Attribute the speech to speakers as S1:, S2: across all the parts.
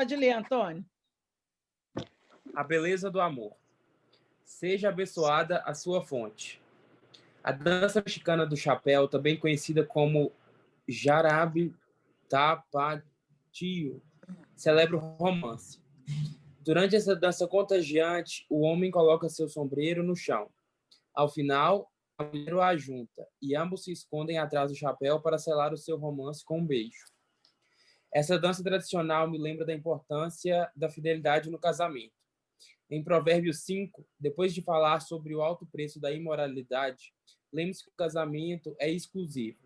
S1: Pode ler, Antônio.
S2: A beleza do amor. Seja abençoada a sua fonte. A dança mexicana do chapéu, também conhecida como Jarabe Tapatío, celebra o romance. Durante essa dança contagiante, o homem coloca seu sombreiro no chão. Ao final, a mulher o ajunta, e ambos se escondem atrás do chapéu para selar o seu romance com um beijo. Essa dança tradicional me lembra da importância da fidelidade no casamento. Em Provérbios 5, depois de falar sobre o alto preço da imoralidade, lembre-se que o casamento é exclusivo.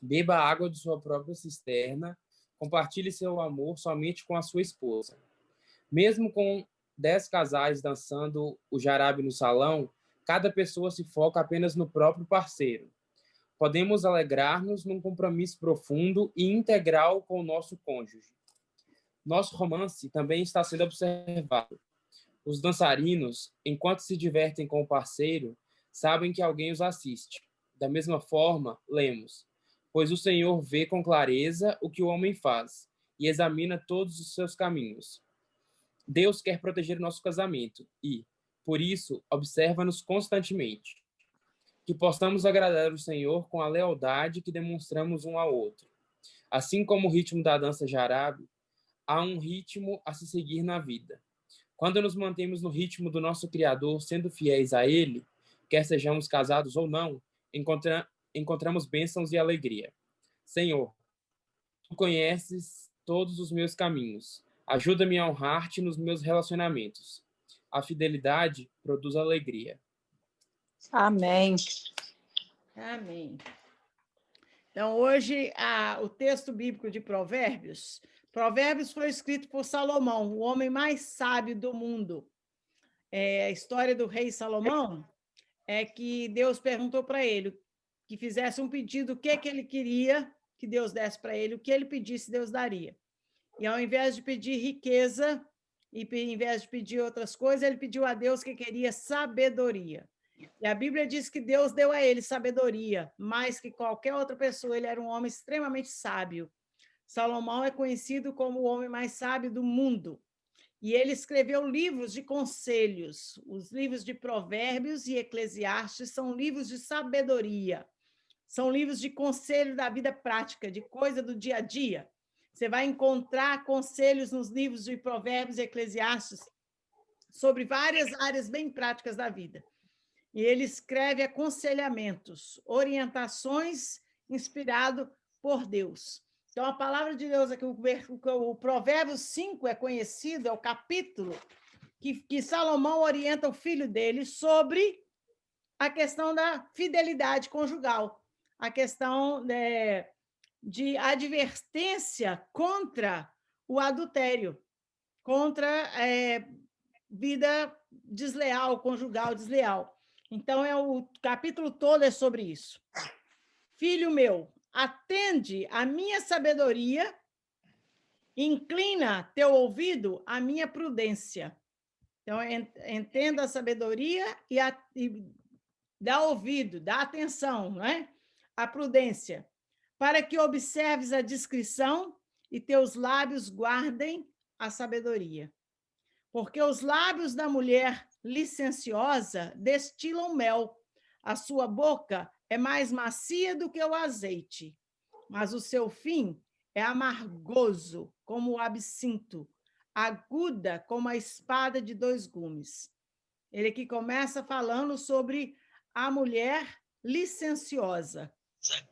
S2: Beba a água de sua própria cisterna, compartilhe seu amor somente com a sua esposa. Mesmo com 10 casais dançando o jarabe no salão, cada pessoa se foca apenas no próprio parceiro. Podemos alegrar-nos num compromisso profundo e integral com o nosso cônjuge. Nosso romance também está sendo observado. Os dançarinos, enquanto se divertem com o parceiro, sabem que alguém os assiste. Da mesma forma, lemos: pois o Senhor vê com clareza o que o homem faz e examina todos os seus caminhos. Deus quer proteger o nosso casamento e, por isso, observa-nos constantemente. Que possamos agradar o Senhor com a lealdade que demonstramos um ao outro. Assim como o ritmo da dança jarabe, há um ritmo a se seguir na vida. Quando nos mantemos no ritmo do nosso Criador, sendo fiéis a Ele, quer sejamos casados ou não, encontramos bênçãos e alegria. Senhor, Tu conheces todos os meus caminhos. Ajuda-me a honrar-te nos meus relacionamentos. A fidelidade produz alegria.
S1: Amém. Amém. Então, hoje, o texto bíblico de Provérbios foi escrito por Salomão, o homem mais sábio do mundo. A história do rei Salomão é que Deus perguntou para ele que fizesse um pedido, o que ele queria que Deus desse para ele, o que ele pedisse, Deus daria. E ao invés de pedir riqueza, e ao invés de pedir outras coisas, ele pediu a Deus que queria sabedoria. E a Bíblia diz que Deus deu a ele sabedoria, mais que qualquer outra pessoa, ele era um homem extremamente sábio. Salomão é conhecido como o homem mais sábio do mundo. E ele escreveu livros de conselhos. Os livros de Provérbios e Eclesiastes são livros de sabedoria. São livros de conselho da vida prática, de coisa do dia a dia. Você vai encontrar conselhos nos livros de Provérbios e Eclesiastes sobre várias áreas bem práticas da vida. E ele escreve aconselhamentos, orientações inspirado por Deus. Então, a palavra de Deus aqui, o Provérbios 5 é conhecido, é o capítulo que Salomão orienta o filho dele sobre a questão da fidelidade conjugal, a questão de advertência contra o adultério, contra vida desleal, conjugal desleal. Então, o capítulo todo é sobre isso. Filho meu, atende a minha sabedoria, inclina teu ouvido à minha prudência. Então, entenda a sabedoria e dá ouvido, dá atenção, não é? A prudência, para que observes a discrição e teus lábios guardem a sabedoria. Porque os lábios da mulher licenciosa destilam mel, a sua boca é mais macia do que o azeite, mas o seu fim é amargoso como o absinto, aguda como a espada de 2 gumes. Ele aqui começa falando sobre a mulher licenciosa.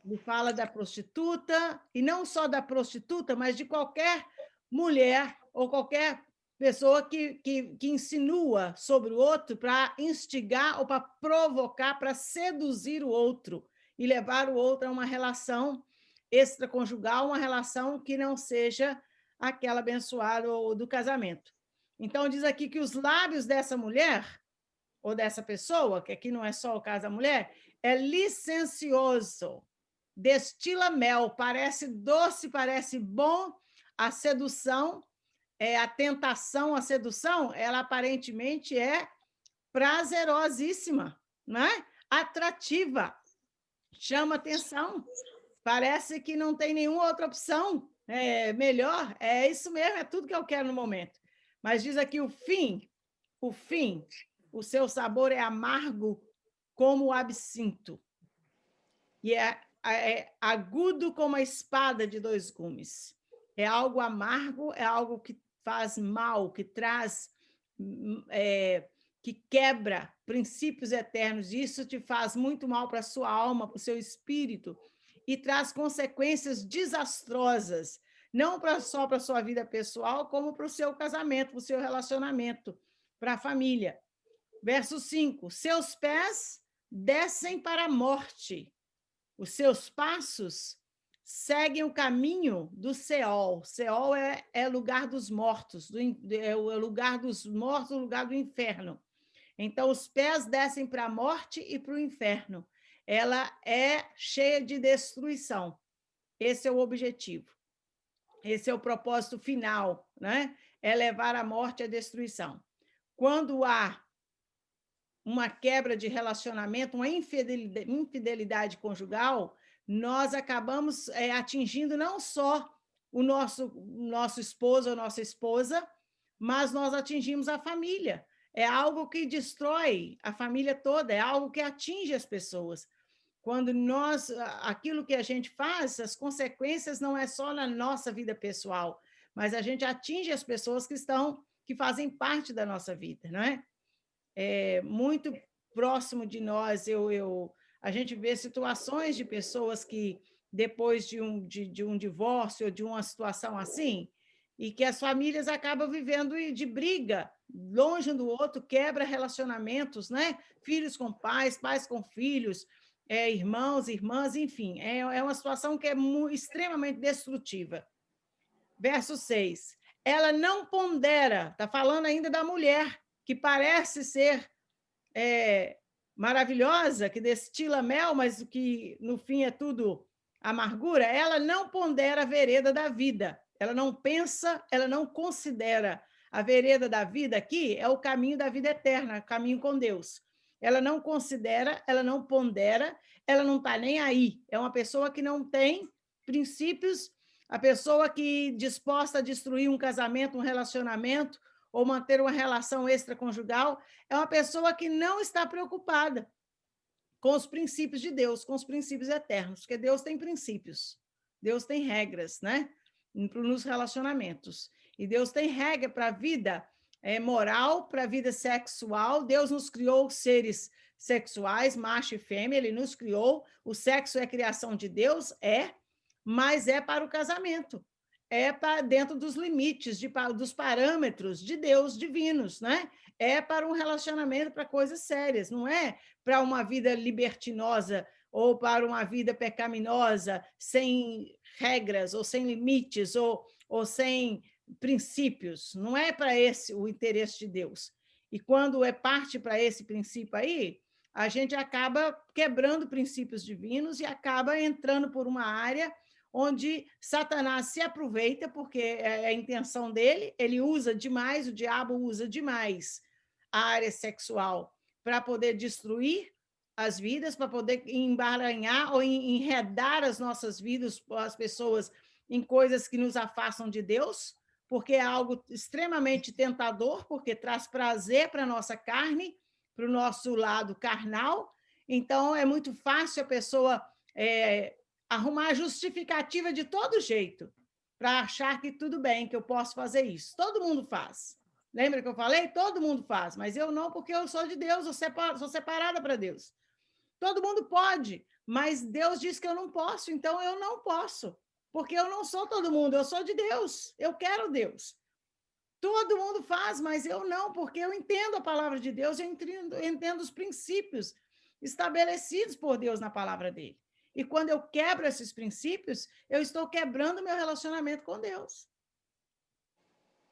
S1: Ele fala da prostituta, e não só da prostituta, mas de qualquer mulher ou qualquer pessoa que insinua sobre o outro para instigar ou para provocar, para seduzir o outro e levar o outro a uma relação extraconjugal, uma relação que não seja aquela abençoada ou do casamento. Então, diz aqui que os lábios dessa mulher, ou dessa pessoa, que aqui não é só o caso da mulher, é licencioso, destila mel, parece doce, parece bom, a sedução, a tentação, a sedução, ela aparentemente é prazerosíssima, não é? Atrativa, chama atenção, parece que não tem nenhuma outra opção, melhor, é isso mesmo, é tudo que eu quero no momento. Mas diz aqui o fim, o seu sabor é amargo como o absinto, e é agudo como a espada de 2 gumes. É algo amargo, é algo que faz mal, que traz, que quebra princípios eternos. Isso te faz muito mal para a sua alma, para o seu espírito, e traz consequências desastrosas, não só para a sua vida pessoal, como para o seu casamento, para o seu relacionamento, para a família. Verso 5: seus pés descem para a morte, os seus passos seguem o caminho do Seol. Seol é lugar dos mortos, é o lugar dos mortos, o lugar do inferno. Então, os pés descem para a morte e para o inferno. Ela é cheia de destruição. Esse é o objetivo. Esse é o propósito final, né? É levar à morte e à destruição. Quando há uma quebra de relacionamento, uma infidelidade conjugal, nós acabamos atingindo não só o nosso esposo ou nossa esposa, mas nós atingimos a família. É algo que destrói a família toda, é algo que atinge as pessoas. Quando aquilo que a gente faz, as consequências não é só na nossa vida pessoal, mas a gente atinge as pessoas que fazem parte da nossa vida, não é? Muito próximo de nós, a gente vê situações de pessoas que, depois de um divórcio ou de uma situação assim, e que as famílias acabam vivendo de briga, longe um do outro, quebra relacionamentos, né? Filhos com pais, pais com filhos, irmãos, irmãs, enfim, é uma situação que é extremamente destrutiva. Verso 6. Ela não pondera, está falando ainda da mulher, que parece ser maravilhosa, que destila mel, mas que no fim é tudo amargura. Ela não pondera a vereda da vida, ela não pensa, ela não considera. A vereda da vida aqui é o caminho da vida eterna, o caminho com Deus. Ela não considera, ela não pondera, ela não está nem aí. É uma pessoa que não tem princípios, a pessoa que disposta a destruir um casamento, um relacionamento, ou manter uma relação extraconjugal, é uma pessoa que não está preocupada com os princípios de Deus, com os princípios eternos, porque Deus tem princípios, Deus tem regras, né? Nos relacionamentos. E Deus tem regra para a vida moral, para a vida sexual. Deus nos criou seres sexuais, macho e fêmea, ele nos criou. O sexo é criação de Deus, mas é para o casamento. É para dentro dos limites, dos parâmetros de Deus divinos, né? É para um relacionamento, para coisas sérias, não é para uma vida libertinosa ou para uma vida pecaminosa, sem regras, ou sem limites, ou sem princípios. Não é para esse o interesse de Deus. E quando é parte para esse princípio aí, a gente acaba quebrando princípios divinos e acaba entrando por uma área onde Satanás se aproveita, porque é a intenção dele, ele usa demais, o diabo usa demais a área sexual para poder destruir as vidas, para poder embaranhar ou enredar as nossas vidas, as pessoas, em coisas que nos afastam de Deus, porque é algo extremamente tentador, porque traz prazer para a nossa carne, para o nosso lado carnal. Então, é muito fácil a pessoa arrumar justificativa de todo jeito para achar que tudo bem, que eu posso fazer isso. Todo mundo faz. Lembra que eu falei? Todo mundo faz, mas eu não, porque eu sou de Deus, eu sou separada para Deus. Todo mundo pode, mas Deus diz que eu não posso, então eu não posso, porque eu não sou todo mundo, eu sou de Deus, eu quero Deus. Todo mundo faz, mas eu não, porque eu entendo a palavra de Deus, eu entendo os princípios estabelecidos por Deus na palavra dele. E quando eu quebro esses princípios, eu estou quebrando meu relacionamento com Deus.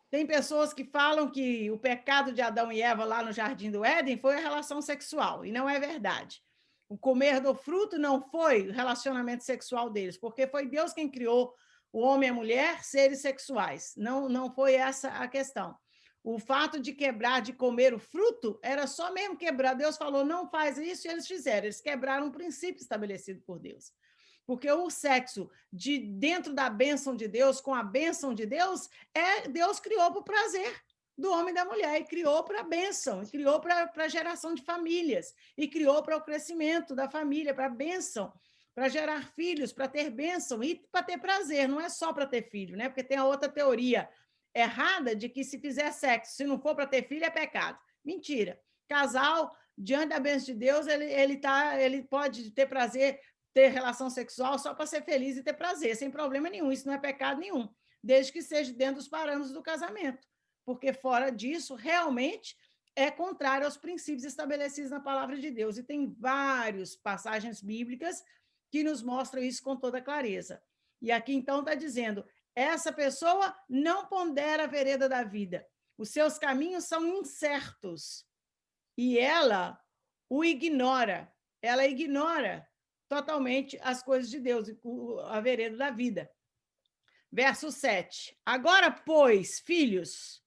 S1: Tem pessoas que falam que o pecado de Adão e Eva lá no Jardim do Éden foi a relação sexual, e não é verdade. O comer do fruto não foi o relacionamento sexual deles, porque foi Deus quem criou o homem e a mulher seres sexuais. Não foi essa a questão. O fato de quebrar, de comer o fruto, era só mesmo quebrar. Deus falou, não faz isso, e eles fizeram. Eles quebraram um princípio estabelecido por Deus. Porque o sexo de dentro da bênção de Deus, com a bênção de Deus, Deus criou para o prazer do homem e da mulher, e criou para a bênção, e criou para a geração de famílias, e criou para o crescimento da família, para a bênção, para gerar filhos, para ter bênção e para ter prazer, não é só para ter filho, né? Porque tem a outra teoria errada de que se fizer sexo, se não for para ter filho, é pecado. Mentira. Casal, diante da bênção de Deus, ele pode ter prazer, ter relação sexual só para ser feliz e ter prazer, sem problema nenhum. Isso não é pecado nenhum, desde que seja dentro dos parâmetros do casamento. Porque fora disso, realmente é contrário aos princípios estabelecidos na palavra de Deus. E tem várias passagens bíblicas que nos mostram isso com toda clareza. E aqui, então, está dizendo, essa pessoa não pondera a vereda da vida. Os seus caminhos são incertos. E ela o ignora. Ela ignora totalmente as coisas de Deus, a vereda da vida. Verso 7. Agora, pois, filhos,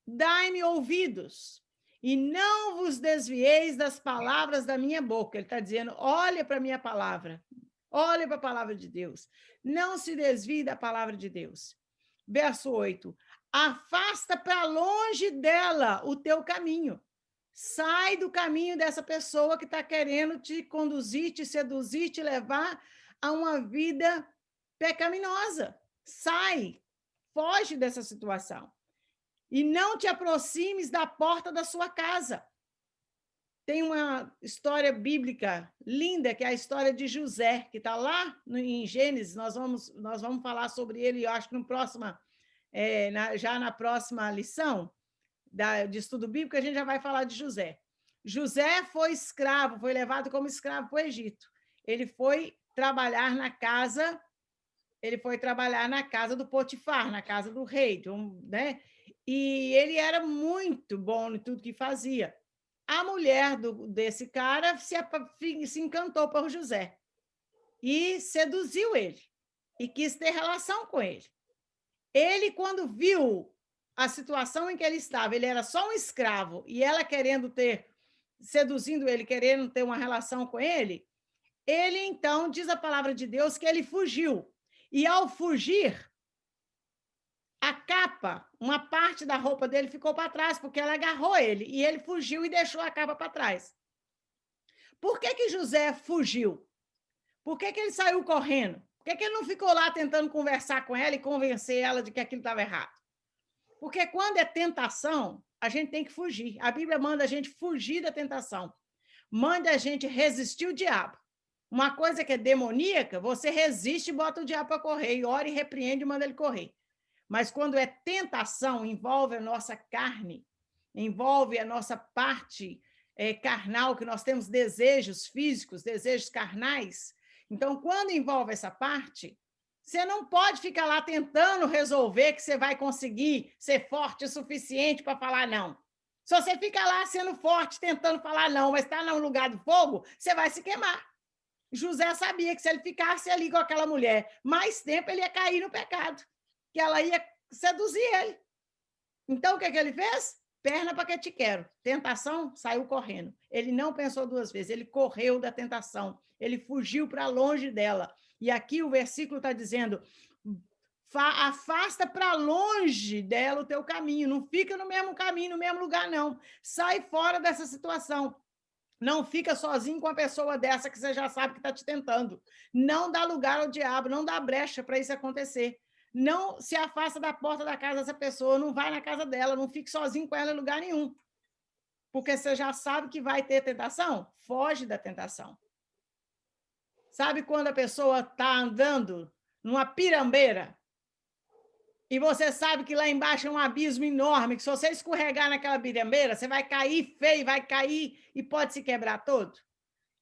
S1: dai-me ouvidos, e não vos desvieis das palavras da minha boca. Ele está dizendo, olha para a minha palavra, olha para a palavra de Deus. Não se desvie da palavra de Deus. Verso 8. Afasta para longe dela o teu caminho. Sai do caminho dessa pessoa que está querendo te conduzir, te seduzir, te levar a uma vida pecaminosa. Sai, foge dessa situação. E não te aproximes da porta da sua casa. Tem uma história bíblica linda, que é a história de José, que está lá em Gênesis. Nós vamos falar sobre ele, eu acho que já na próxima lição de estudo bíblico, a gente já vai falar de José. José foi escravo, foi levado como escravo para o Egito. Ele foi trabalhar na casa do Potifar, na casa do rei, né? E ele era muito bom em tudo que fazia. A mulher desse cara se encantou por José e seduziu ele e quis ter relação com ele. Ele, quando viu a situação em que ele estava, ele era só um escravo e ela seduzindo ele, querendo ter uma relação com ele, então, diz a palavra de Deus que ele fugiu. E ao fugir, a capa, uma parte da roupa dele ficou para trás, porque ela agarrou ele, e ele fugiu e deixou a capa para trás. Por que José fugiu? Por que ele saiu correndo? Por que ele não ficou lá tentando conversar com ela e convencer ela de que aquilo estava errado? Porque quando é tentação, a gente tem que fugir. A Bíblia manda a gente fugir da tentação. Manda a gente resistir o diabo. Uma coisa que é demoníaca, você resiste e bota o diabo para correr, e ora e repreende e manda ele correr. Mas quando é tentação, envolve a nossa carne, envolve a nossa parte carnal, que nós temos desejos físicos, desejos carnais. Então, quando envolve essa parte, você não pode ficar lá tentando resolver que você vai conseguir ser forte o suficiente para falar não. Se você fica lá sendo forte, tentando falar não, mas está no lugar do fogo, você vai se queimar. José sabia que se ele ficasse ali com aquela mulher mais tempo, ele ia cair no pecado, que ela ia seduzir ele. Então, o que ele fez? Perna para que te quero. Tentação, saiu correndo. Ele não pensou duas vezes, ele correu da tentação, ele fugiu para longe dela. E aqui o versículo está dizendo, afasta para longe dela o teu caminho, não fica no mesmo caminho, no mesmo lugar, não. Sai fora dessa situação. Não fica sozinho com a pessoa dessa que você já sabe que está te tentando. Não dá lugar ao diabo, não dá brecha para isso acontecer. Não se afasta da porta da casa dessa pessoa, não vai na casa dela, não fique sozinho com ela em lugar nenhum. Porque você já sabe que vai ter tentação? Foge da tentação. Sabe quando a pessoa está andando numa pirambeira e você sabe que lá embaixo é um abismo enorme, que se você escorregar naquela pirambeira, você vai cair feio, vai cair e pode se quebrar todo?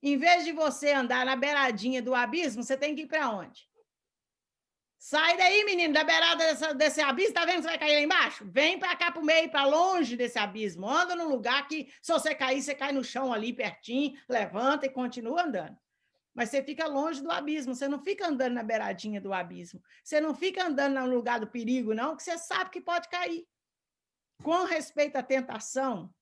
S1: Em vez de você andar na beiradinha do abismo, você tem que ir para onde? Sai daí, menino, da beirada desse abismo, tá vendo que você vai cair lá embaixo? Vem para cá, para o meio, para longe desse abismo. Anda num lugar que, se você cair, você cai no chão ali pertinho, levanta e continua andando. Mas você fica longe do abismo, você não fica andando na beiradinha do abismo. Você não fica andando no lugar do perigo, não, que você sabe que pode cair. Com respeito à tentação,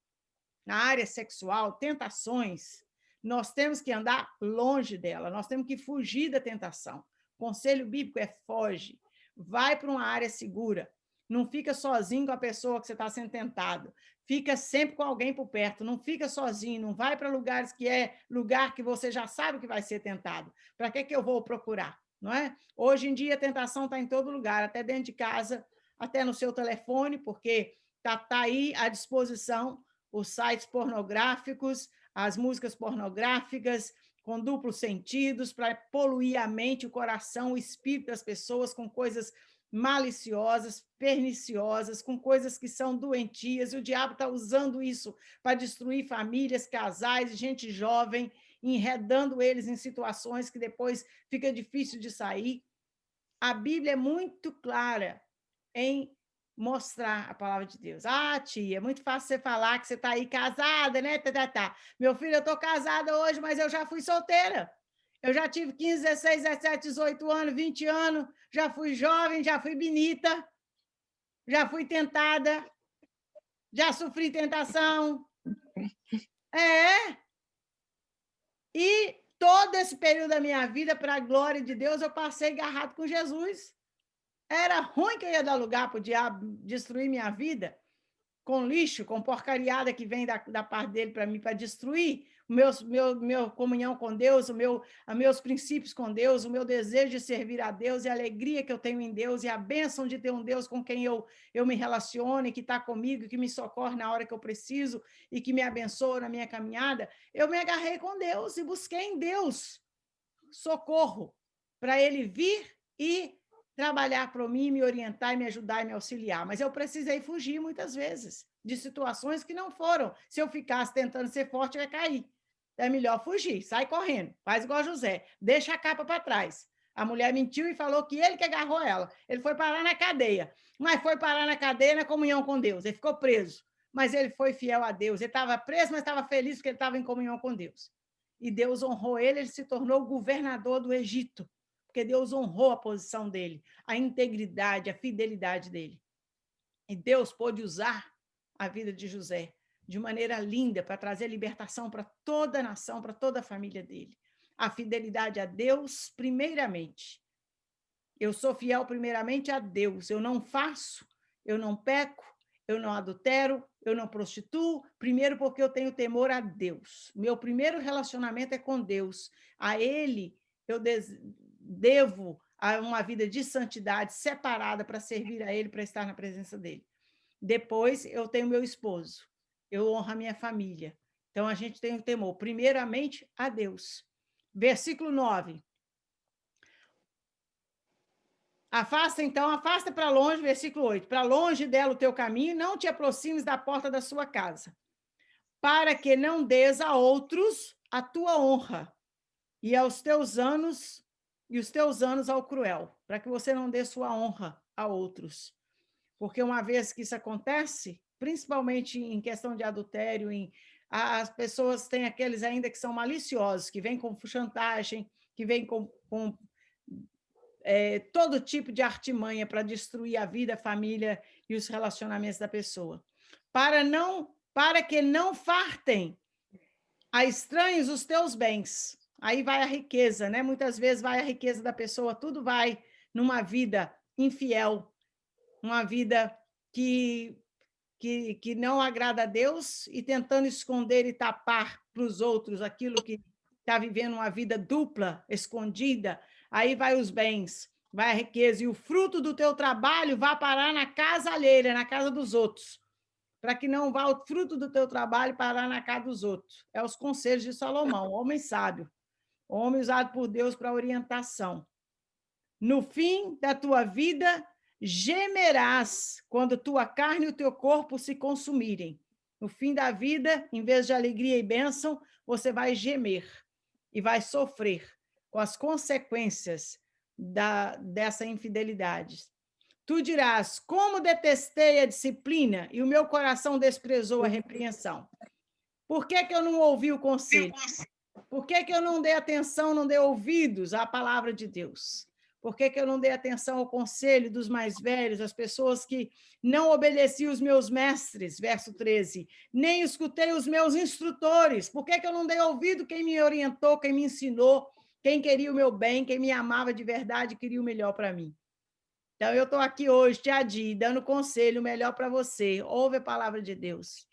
S1: na área sexual, tentações, nós temos que andar longe dela, nós temos que fugir da tentação. O conselho bíblico é foge, vai para uma área segura, não fica sozinho com a pessoa que você está sendo tentado, fica sempre com alguém por perto, não fica sozinho, não vai para lugares que é lugar que você já sabe que vai ser tentado. Para que eu vou procurar? Não é? Hoje em dia a tentação está em todo lugar, até dentro de casa, até no seu telefone, porque está aí à disposição os sites pornográficos, as músicas pornográficas, com duplos sentidos, para poluir a mente, o coração, o espírito das pessoas com coisas maliciosas, perniciosas, com coisas que são doentias, e o diabo está usando isso para destruir famílias, casais, gente jovem, enredando eles em situações que depois fica difícil de sair. A Bíblia é muito clara em mostrar a palavra de Deus. Ah, tia, é muito fácil você falar que você está aí casada, né? Meu filho, eu estou casada hoje, mas eu já fui solteira. Eu já tive 15, 16, 17, 18 anos, 20 anos, já fui jovem, já fui bonita, já fui tentada, já sofri tentação. É. E todo esse período da minha vida, para a glória de Deus, eu passei agarrado com Jesus. Era ruim que eu ia dar lugar para o diabo destruir minha vida, com lixo, com porcariada que vem da parte dele para mim, para destruir meu comunhão com Deus, meus princípios com Deus, o meu desejo de servir a Deus e a alegria que eu tenho em Deus e a bênção de ter um Deus com quem eu me relaciono, que está comigo, que me socorre na hora que eu preciso e que me abençoa na minha caminhada. Eu me agarrei com Deus e busquei em Deus socorro para ele vir e trabalhar para mim, me orientar, e me ajudar e me auxiliar. Mas eu precisei fugir muitas vezes de situações que não foram. Se eu ficasse tentando ser forte, eu ia cair. É melhor fugir, sai correndo, faz igual José, deixa a capa para trás. A mulher mentiu e falou que ele que agarrou ela. Ele foi parar na cadeia, mas foi parar na cadeia na comunhão com Deus. Ele ficou preso, mas ele foi fiel a Deus. Ele estava preso, mas estava feliz porque ele estava em comunhão com Deus. E Deus honrou ele, ele se tornou governador do Egito, porque Deus honrou a posição dele, a integridade, a fidelidade dele. E Deus pôde usar a vida de José de maneira linda para trazer libertação para toda a nação, para toda a família dele. A fidelidade a Deus, primeiramente. Eu sou fiel primeiramente a Deus. Eu não faço, eu não peco, eu não adultero, eu não prostituo, primeiro porque eu tenho temor a Deus. Meu primeiro relacionamento é com Deus. A Ele eu devo a uma vida de santidade separada para servir a Ele, para estar na presença dEle. Depois eu tenho meu esposo, eu honro a minha família. Então a gente tem o temor, primeiramente a Deus. Versículo 9. Afasta para longe, versículo 8, para longe dela o teu caminho, não te aproximes da porta da sua casa, para que não dês a outros a tua honra, e os teus anos ao cruel, para que você não dê sua honra a outros. Porque uma vez que isso acontece, principalmente em questão de adultério, as pessoas têm aqueles ainda que são maliciosos, que vêm com chantagem, que vêm com todo tipo de artimanha para destruir a vida, a família e os relacionamentos da pessoa. Para que não fartem a estranhos os teus bens. Aí vai a riqueza, né? Muitas vezes vai a riqueza da pessoa, tudo vai numa vida infiel, uma vida que não agrada a Deus e tentando esconder e tapar para os outros aquilo que está vivendo uma vida dupla, escondida. Aí vai os bens, vai a riqueza, e o fruto do teu trabalho vai parar na casa alheia, na casa dos outros, para que não vá o fruto do teu trabalho parar na casa dos outros. É os conselhos de Salomão, homem sábio, homem usado por Deus para orientação. No fim da tua vida, gemerás quando tua carne e o teu corpo se consumirem. No fim da vida, em vez de alegria e bênção, você vai gemer e vai sofrer com as consequências dessa infidelidade. Tu dirás, como detestei a disciplina e o meu coração desprezou a repreensão. Por que eu não ouvi o conselho? Por que eu não dei atenção, não dei ouvidos à palavra de Deus? Por que eu não dei atenção ao conselho dos mais velhos, as pessoas que não obedeciam os meus mestres, verso 13, nem escutei os meus instrutores? Por que eu não dei ouvido quem me orientou, quem me ensinou, quem queria o meu bem, quem me amava de verdade, queria o melhor para mim? Então, eu estou aqui hoje, te Adi, dando conselho melhor para você. Ouve a palavra de Deus.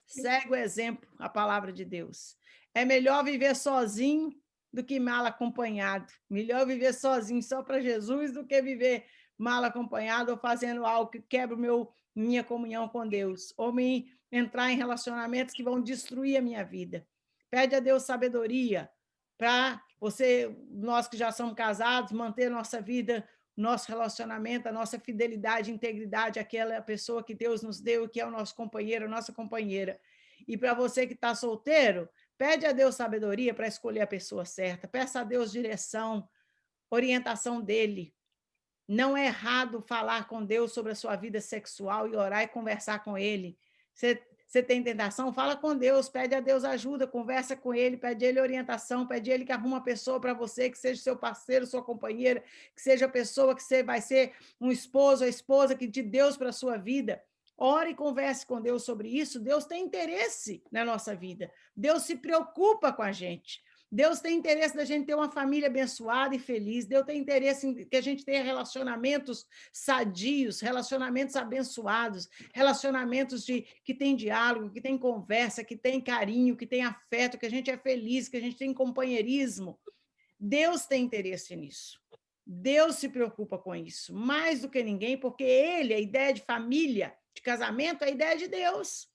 S1: Segue o exemplo, a palavra de Deus. É melhor viver sozinho do que mal acompanhado. Melhor viver sozinho só para Jesus do que viver mal acompanhado ou fazendo algo que quebra minha comunhão com Deus, ou me entrar em relacionamentos que vão destruir a minha vida. Pede a Deus sabedoria para nós que já somos casados, manter nossa vida, nosso relacionamento, a nossa fidelidade, integridade àquela pessoa que Deus nos deu, que é o nosso companheiro, a nossa companheira. E para você que está solteiro, pede a Deus sabedoria para escolher a pessoa certa, peça a Deus direção, orientação dele. Não é errado falar com Deus sobre a sua vida sexual e orar e conversar com ele. Você tem tentação? Fala com Deus, pede a Deus ajuda, conversa com ele, pede a ele orientação, pede a ele que arruma uma pessoa para você, que seja seu parceiro, sua companheira, que seja a pessoa que você vai ser um esposo ou esposa que de Deus para a sua vida. Ore e converse com Deus sobre isso. Deus tem interesse na nossa vida. Deus se preocupa com a gente. Deus tem interesse da gente ter uma família abençoada e feliz. Deus tem interesse em que a gente tenha relacionamentos sadios, relacionamentos abençoados, relacionamentos que tem diálogo, que tem conversa, que tem carinho, que tem afeto, que a gente é feliz, que a gente tem companheirismo. Deus tem interesse nisso. Deus se preocupa com isso, mais do que ninguém, porque ele, a ideia de família, de casamento, é a ideia de Deus.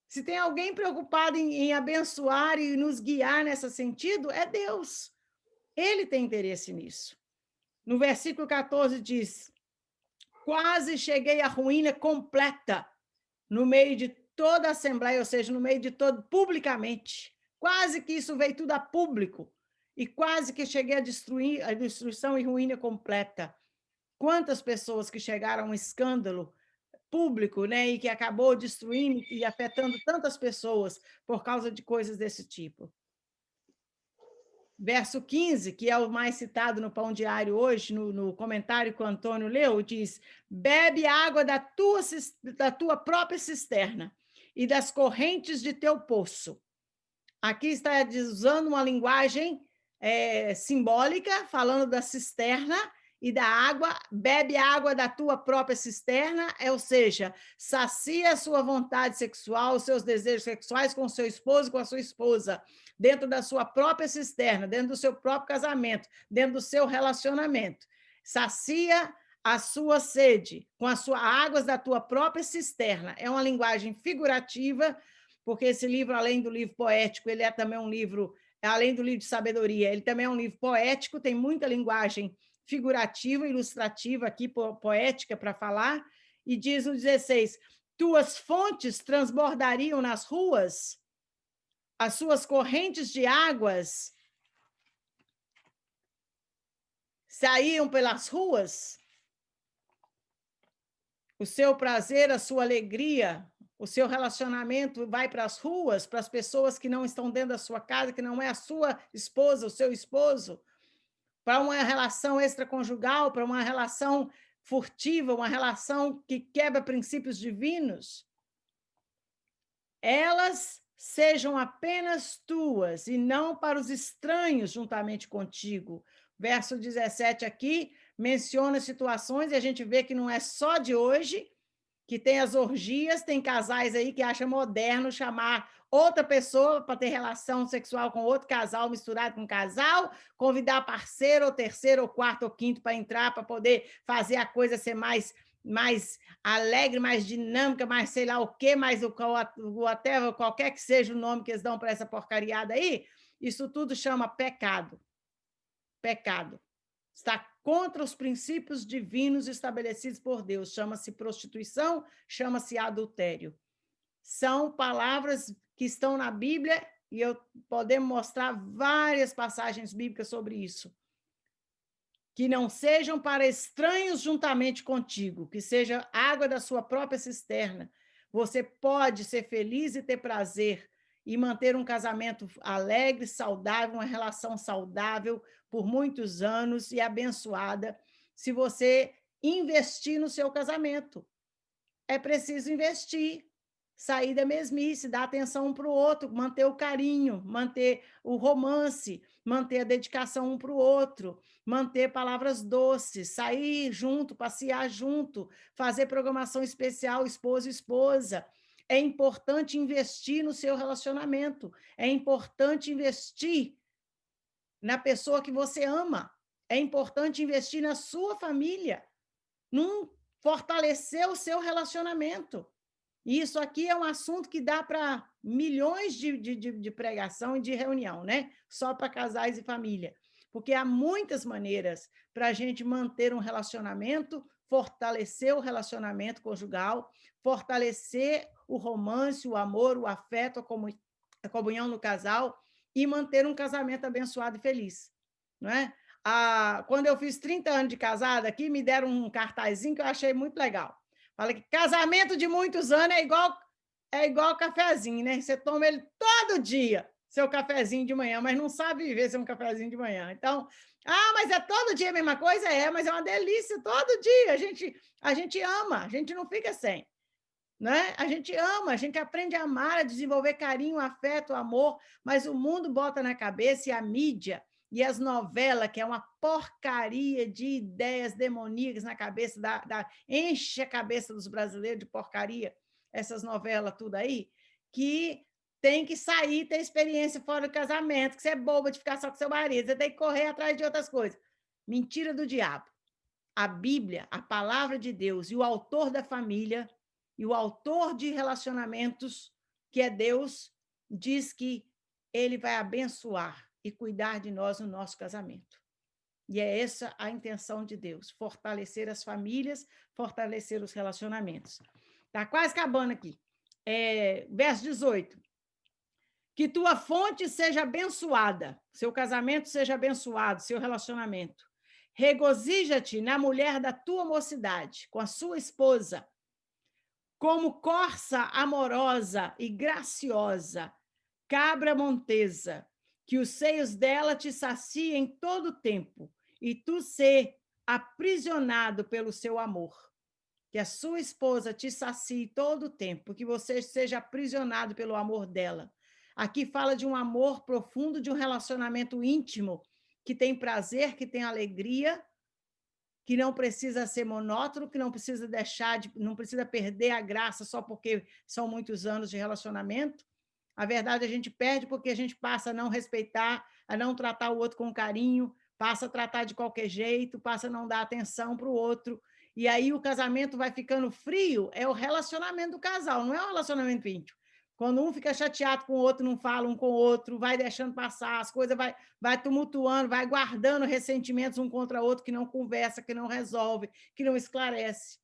S1: Se tem alguém preocupado em abençoar e nos guiar nesse sentido, é Deus. Ele tem interesse nisso. No versículo 14 diz: quase cheguei à ruína completa no meio de toda a assembleia, ou seja, no meio de todo, publicamente. Quase que isso veio tudo a público. E quase que cheguei a destruição e ruína completa. Quantas pessoas que chegaram a um escândalo público, né, e que acabou destruindo e afetando tantas pessoas por causa de coisas desse tipo. Verso 15, que é o mais citado no Pão Diário hoje, no comentário que o Antônio leu, diz: bebe água da tua própria cisterna e das correntes de teu poço. Aqui está usando uma linguagem simbólica, falando da cisterna e da água, bebe a água da tua própria cisterna, ou seja, sacia a sua vontade sexual, os seus desejos sexuais com o seu esposo, com a sua esposa, dentro da sua própria cisterna, dentro do seu próprio casamento, dentro do seu relacionamento. Sacia a sua sede com as suas águas da tua própria cisterna. É uma linguagem figurativa, porque esse livro, além do livro poético, ele é também um livro, além do livro de sabedoria, ele também é um livro poético, tem muita linguagem figurativa, ilustrativa aqui, poética para falar, e diz no 16, tuas fontes transbordariam nas ruas, as suas correntes de águas saíam pelas ruas, o seu prazer, a sua alegria, o seu relacionamento vai para as ruas, para as pessoas que não estão dentro da sua casa, que não é a sua esposa, o seu esposo, para uma relação extraconjugal, para uma relação furtiva, uma relação que quebra princípios divinos, elas sejam apenas tuas e não para os estranhos juntamente contigo. Verso 17 aqui menciona situações e a gente vê que não é só de hoje, que tem as orgias, tem casais aí que acham moderno chamar outra pessoa para ter relação sexual com outro casal, misturado com casal, convidar parceiro, ou terceiro, ou quarto, ou quinto para entrar, para poder fazer a coisa ser mais alegre, mais dinâmica, mais sei lá o quê, mais até qualquer que seja o nome que eles dão para essa porcariada aí, isso tudo chama pecado. Pecado. Está contra os princípios divinos estabelecidos por Deus. Chama-se prostituição, chama-se adultério. São palavras que estão na Bíblia e podemos mostrar várias passagens bíblicas sobre isso. Que não sejam para estranhos juntamente contigo, que seja água da sua própria cisterna. Você pode ser feliz e ter prazer e manter um casamento alegre, saudável, uma relação saudável por muitos anos e abençoada, se você investir no seu casamento. É preciso investir, sair da mesmice, dar atenção um para o outro, manter o carinho, manter o romance, manter a dedicação um para o outro, manter palavras doces, sair junto, passear junto, fazer programação especial, esposo e esposa. É importante investir no seu relacionamento, é importante investir na pessoa que você ama, é importante investir na sua família, fortalecer o seu relacionamento. E isso aqui é um assunto que dá para milhões de pregação e de reunião, né? Só para casais e família. Porque há muitas maneiras para a gente manter um relacionamento, fortalecer o relacionamento conjugal, fortalecer o romance, o amor, o afeto, a comunhão no casal e manter um casamento abençoado e feliz, não é? Quando eu fiz 30 anos de casada aqui, me deram um cartazinho que eu achei muito legal. Fala que casamento de muitos anos é igual cafezinho, né? Você toma ele todo dia, seu cafezinho de manhã, mas não sabe viver sem um cafezinho de manhã. Então, mas é todo dia a mesma coisa? Mas é uma delícia todo dia. A gente ama, a gente não fica sem. Né? A gente ama, a gente aprende a amar, a desenvolver carinho, afeto, amor, mas o mundo bota na cabeça e a mídia e as novelas, que é uma porcaria de ideias demoníacas na cabeça, enche a cabeça dos brasileiros de porcaria, essas novelas tudo aí, que tem que sair, ter experiência fora do casamento, que você é boba de ficar só com seu marido, você tem que correr atrás de outras coisas. Mentira do diabo. A Bíblia, a palavra de Deus e o autor da família e o autor de relacionamentos, que é Deus, diz que ele vai abençoar e cuidar de nós no nosso casamento. E é essa a intenção de Deus, fortalecer as famílias, fortalecer os relacionamentos. Está quase acabando aqui. Verso 18. Que tua fonte seja abençoada, seu casamento seja abençoado, seu relacionamento. Regozija-te na mulher da tua mocidade, com a sua esposa, como corça amorosa e graciosa, cabra montesa, que os seios dela te saciem todo o tempo, e tu ser aprisionado pelo seu amor. Que a sua esposa te sacie todo o tempo, que você seja aprisionado pelo amor dela. Aqui fala de um amor profundo, de um relacionamento íntimo, que tem prazer, que tem alegria, que não precisa ser monótono, que não precisa não precisa perder a graça só porque são muitos anos de relacionamento. A verdade, a gente perde porque a gente passa a não respeitar, a não tratar o outro com carinho, passa a tratar de qualquer jeito, passa a não dar atenção para o outro. E aí o casamento vai ficando frio, é o relacionamento do casal, não é um relacionamento íntimo. Quando um fica chateado com o outro, não fala um com o outro, vai deixando passar, as coisas vai tumultuando, vai guardando ressentimentos um contra o outro, que não conversa, que não resolve, que não esclarece.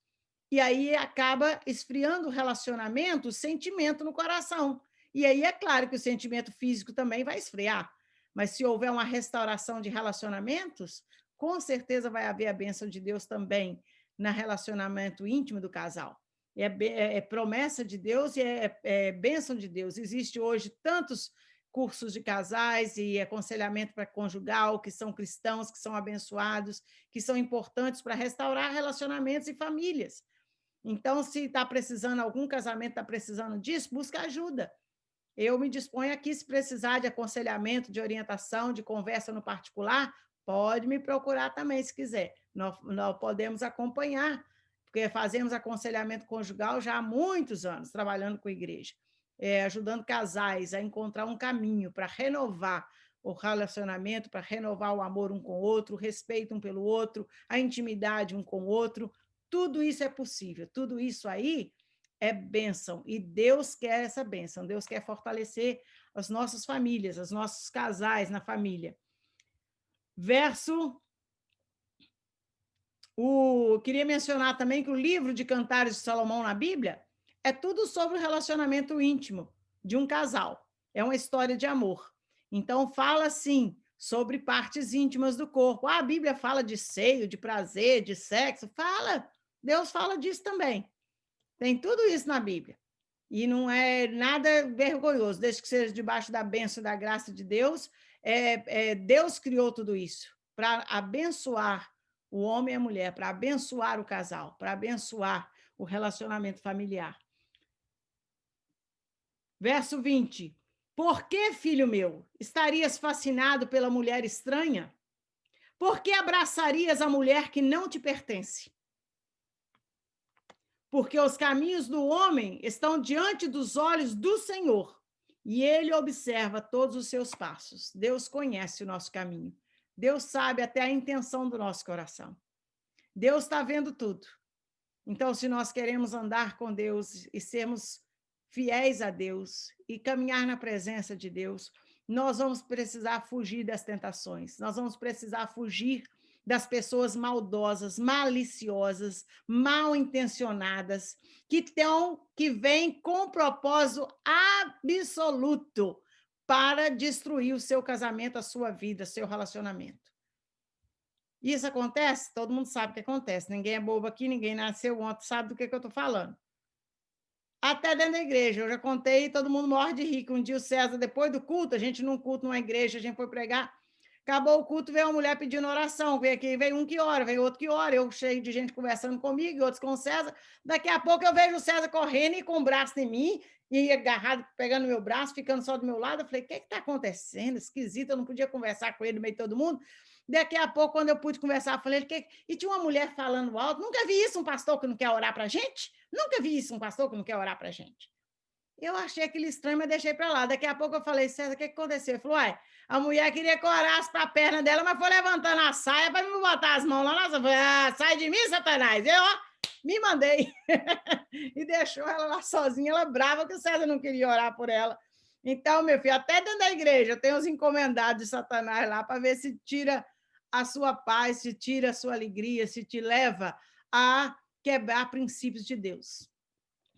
S1: E aí acaba esfriando o relacionamento, o sentimento no coração. E aí é claro que o sentimento físico também vai esfriar. Mas se houver uma restauração de relacionamentos, com certeza vai haver a bênção de Deus também no relacionamento íntimo do casal. É promessa de Deus e é bênção de Deus. Existe hoje tantos cursos de casais e aconselhamento para conjugal, que são cristãos, que são abençoados, que são importantes para restaurar relacionamentos e famílias. Então, se está precisando, algum casamento está precisando disso, busca ajuda. Eu me disponho aqui, se precisar de aconselhamento, de orientação, de conversa no particular, pode me procurar também, se quiser. Nós podemos acompanhar, porque fazemos aconselhamento conjugal já há muitos anos, trabalhando com a igreja, ajudando casais a encontrar um caminho para renovar o relacionamento, para renovar o amor um com o outro, o respeito um pelo outro, a intimidade um com o outro. Tudo isso é possível, tudo isso aí é bênção, e Deus quer essa bênção, Deus quer fortalecer as nossas famílias, os nossos casais na família. Queria mencionar também que o livro de Cantares de Salomão na Bíblia é tudo sobre o relacionamento íntimo de um casal, é uma história de amor. Então, fala, sim, sobre partes íntimas do corpo. A Bíblia fala de seio, de prazer, de sexo, fala, Deus fala disso também. Tem tudo isso na Bíblia. E não é nada vergonhoso, desde que seja debaixo da bênção e da graça de Deus. Deus criou tudo isso para abençoar o homem e a mulher, para abençoar o casal, para abençoar o relacionamento familiar. Verso 20. Por que, filho meu, estarias fascinado pela mulher estranha? Por que abraçarias a mulher que não te pertence? Porque os caminhos do homem estão diante dos olhos do Senhor, e ele observa todos os seus passos. Deus conhece o nosso caminho. Deus sabe até a intenção do nosso coração. Deus está vendo tudo. Então, se nós queremos andar com Deus e sermos fiéis a Deus e caminhar na presença de Deus, nós vamos precisar fugir das tentações, nós vamos precisar fugir das pessoas maldosas, maliciosas, mal intencionadas, que vêm com propósito absoluto para destruir o seu casamento, a sua vida, seu relacionamento. Isso acontece? Todo mundo sabe o que acontece. Ninguém é bobo aqui, ninguém nasceu ontem, sabe do que eu estou falando. Até dentro da igreja, eu já contei, todo mundo morre de rir, que um dia o César, depois do culto, a gente num culto numa igreja, a gente foi pregar, acabou o culto, veio uma mulher pedindo oração, veio um que ora, veio outro que ora, eu cheio de gente conversando comigo, e outros com o César, daqui a pouco eu vejo o César correndo e com o braço em mim, e agarrado, pegando meu braço, ficando só do meu lado, eu falei, o que está acontecendo? Esquisito, eu não podia conversar com ele no meio de todo mundo. Daqui a pouco, quando eu pude conversar, eu falei, e tinha uma mulher falando alto, nunca vi isso, um pastor que não quer orar para a gente? Nunca vi isso, um pastor que não quer orar para a gente. Eu achei aquele estranho, mas deixei para lá. Daqui a pouco eu falei, César, o que aconteceu? Ele falou, a mulher queria que eu orasse para a perna dela, mas foi levantando a saia para me botar as mãos lá. Nossa, eu falei, sai de mim, Satanás. Eu me mandei. E deixou ela lá sozinha, ela brava que o César não queria orar por ela. Então, meu filho, até dentro da igreja, tem os encomendados de Satanás lá para ver se tira a sua paz, se tira a sua alegria, se te leva a quebrar princípios de Deus.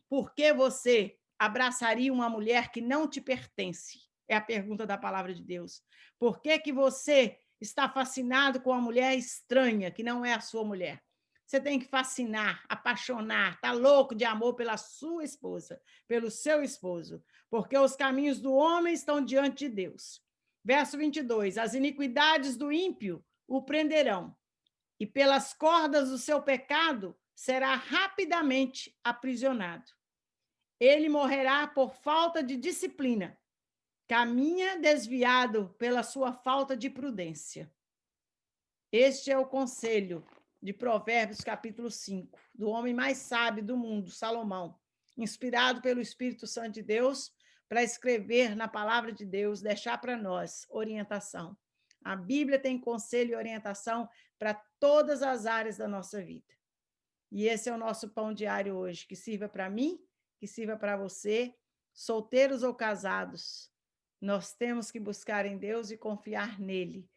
S1: Por que você abraçaria uma mulher que não te pertence? É a pergunta da palavra de Deus. Por que você está fascinado com uma mulher estranha, que não é a sua mulher? Você tem que fascinar, apaixonar, tá louco de amor pela sua esposa, pelo seu esposo, porque os caminhos do homem estão diante de Deus. Verso 22, as iniquidades do ímpio o prenderão, e pelas cordas do seu pecado será rapidamente aprisionado. Ele morrerá por falta de disciplina, caminha desviado pela sua falta de prudência. Este é o conselho de Provérbios, capítulo 5, do homem mais sábio do mundo, Salomão, inspirado pelo Espírito Santo de Deus, para escrever na palavra de Deus, deixar para nós orientação. A Bíblia tem conselho e orientação para todas as áreas da nossa vida. E esse é o nosso pão diário hoje, que sirva para mim, que sirva para você, solteiros ou casados. Nós temos que buscar em Deus e confiar nele,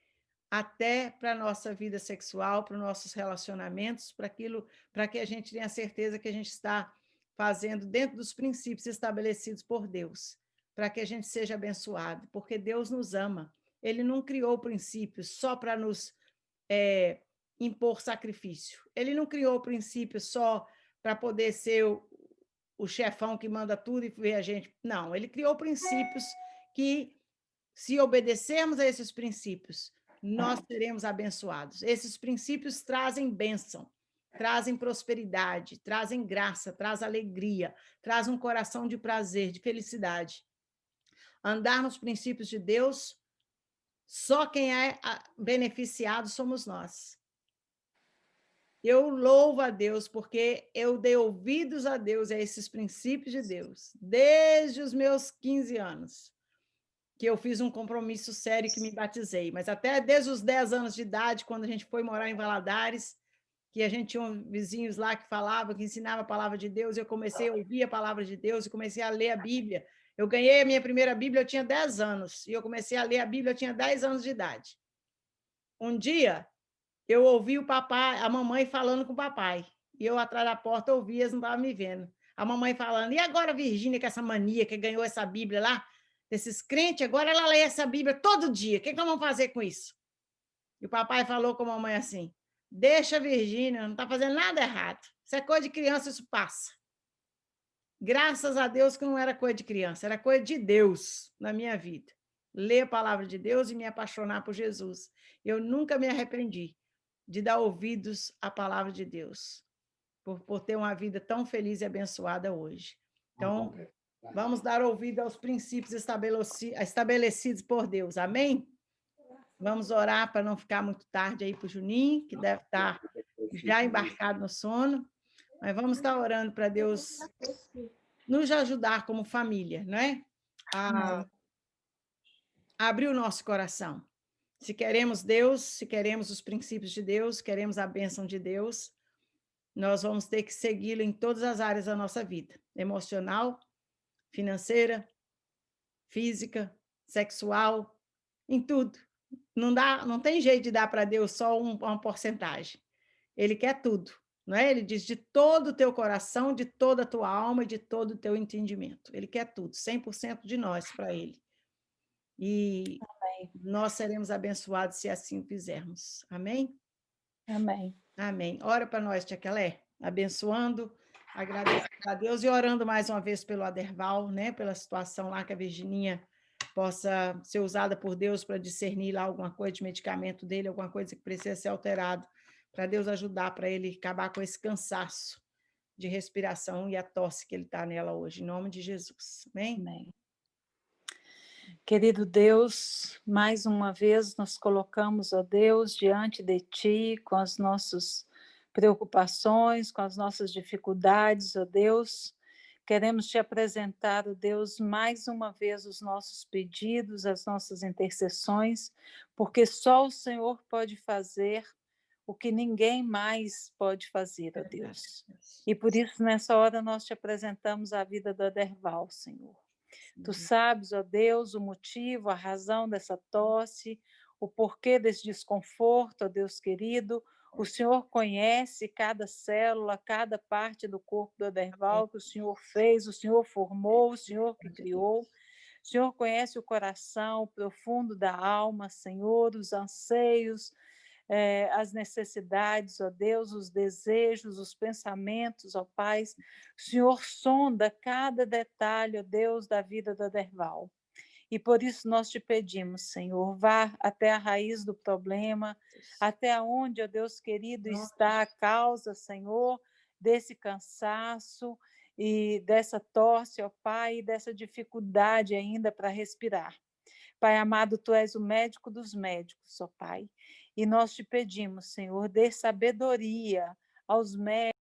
S1: até para a nossa vida sexual, para os nossos relacionamentos, para que a gente tenha certeza que a gente está fazendo dentro dos princípios estabelecidos por Deus, para que a gente seja abençoado, porque Deus nos ama. Ele não criou princípios só para nos impor sacrifício. Ele não criou princípios só para poder ser o chefão que manda tudo e ver a gente. Não, ele criou princípios que, se obedecermos a esses princípios, nós seremos abençoados. Esses princípios trazem bênção, trazem prosperidade, trazem graça, trazem alegria, trazem um coração de prazer, de felicidade. Andar nos princípios de Deus, só quem é beneficiado somos nós. Eu louvo a Deus porque eu dei ouvidos a Deus, a esses princípios de Deus, desde os meus 15 anos, que eu fiz um compromisso sério que me batizei, mas até desde os 10 anos de idade, quando a gente foi morar em Valadares, que a gente tinha vizinhos lá que falavam, que ensinavam a palavra de Deus, eu comecei a ouvir a palavra de Deus e comecei a ler a Bíblia. Eu ganhei a minha primeira Bíblia, eu tinha 10 anos, e eu comecei a ler a Bíblia, eu tinha 10 anos de idade. Um dia, eu ouvi o papai, a mamãe falando com o papai, e eu atrás da porta ouvia, eles não estavam me vendo. A mamãe falando, e agora a Virgínia, com essa mania, que ganhou essa Bíblia lá, desses crentes, agora ela lê essa Bíblia todo dia, o que nós vamos fazer com isso? E o papai falou com a mamãe assim, deixa a Virgínia, não está fazendo nada errado, isso é coisa de criança, isso passa. Graças a Deus que não era coisa de criança, era coisa de Deus na minha vida. Ler a palavra de Deus e me apaixonar por Jesus. Eu nunca me arrependi de dar ouvidos à palavra de Deus, por ter uma vida tão feliz e abençoada hoje. Então, vamos dar ouvido aos princípios estabelecidos por Deus. Amém? Vamos orar para não ficar muito tarde aí para o Juninho, que deve estar já embarcado no sono. Mas vamos estar orando para Deus nos ajudar como família, não é? A abrir o nosso coração. Se queremos Deus, se queremos os princípios de Deus, queremos a bênção de Deus, nós vamos ter que segui-lo em todas as áreas da nossa vida, emocional, financeira, física, sexual, em tudo. Não tem jeito de dar para Deus só uma porcentagem. Ele quer tudo, não é? Ele diz de todo o teu coração, de toda a tua alma e de todo o teu entendimento. Ele quer tudo, 100% de nós para ele. E amém. Nós seremos abençoados se assim o fizermos. Amém?
S3: Amém.
S1: Amém. Ora para nós, Tia Kelé, abençoando, agradecendo a Deus e orando mais uma vez pelo Aderval, né? Pela situação lá que a Virgininha possa ser usada por Deus para discernir lá alguma coisa de medicamento dele, alguma coisa que precisa ser alterado, para Deus ajudar para ele acabar com esse cansaço de respiração e a tosse que ele está nela hoje, em nome de Jesus. Amém?
S3: Amém. Querido Deus, mais uma vez nos colocamos, ó Deus, diante de Ti, com as nossas preocupações, com as nossas dificuldades, ó Deus. Queremos Te apresentar, ó Deus, mais uma vez os nossos pedidos, as nossas intercessões, porque só o Senhor pode fazer o que ninguém mais pode fazer, ó Deus. E por isso, nessa hora, nós Te apresentamos a vida do Aderval, Senhor. Tu sabes, ó Deus, o motivo, a razão dessa tosse, o porquê desse desconforto, ó Deus querido. O Senhor conhece cada célula, cada parte do corpo do Aderval que o Senhor fez, o Senhor formou, o Senhor que criou. O Senhor conhece o coração profundo da alma, Senhor, os anseios, as necessidades, ó Deus, os desejos, os pensamentos, ó Pai. O Senhor sonda cada detalhe, ó Deus, da vida do Aderval. E por isso nós te pedimos, Senhor, vá até a raiz do problema, até onde, ó Deus querido, está a causa, Senhor, desse cansaço e dessa tosse, ó Pai, e dessa dificuldade ainda para respirar. Pai amado, Tu és o médico dos médicos, ó Pai. E nós te pedimos, Senhor, dê sabedoria aos médicos,